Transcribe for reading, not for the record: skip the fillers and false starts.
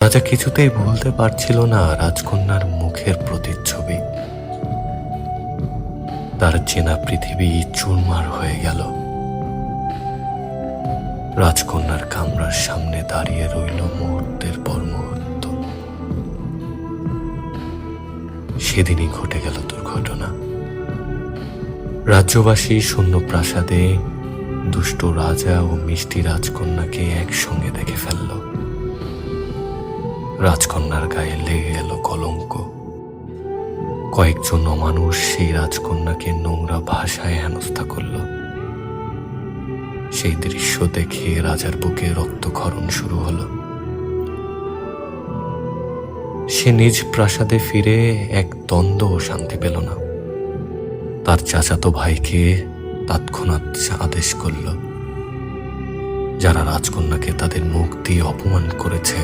রাজা কিছুতেই ভুলতে পারছিল না রাজকন্যার মুখের প্রতিচ্ছবি। তার চেনা পৃথিবী চুরমার হয়ে গেল। রাজকন্যার কামরার সামনে দাঁড়িয়ে রইল মুহূর্তের পর মুহূর্ত। সেদিনই ঘটে গেল দুর্ঘটনা। রাজ্যবাসী শূন্য প্রাসাদে দুষ্ট রাজা ও মিষ্টি রাজকন্যাকে একসঙ্গে দেখে ফেলল। রাজকন্যার গায়ে লেগে গেল কলঙ্ক। কয়েকজন অমানুষ সেই রাজকন্যাকে নোংরা ভাষায় হেনস্থা করল। সেই দৃশ্য দেখে রাজার বুকে রক্তক্ষরণ শুরু হলো। সে নিজ প্রাসাদে ফিরে এক দ্বন্দ্ব শান্তি পেল না। তার চাচাতো ভাইকে তৎক্ষণাৎ আদেশ করল, যারা রাজকন্যাকে তাদের মুখ দিয়ে অপমান করেছে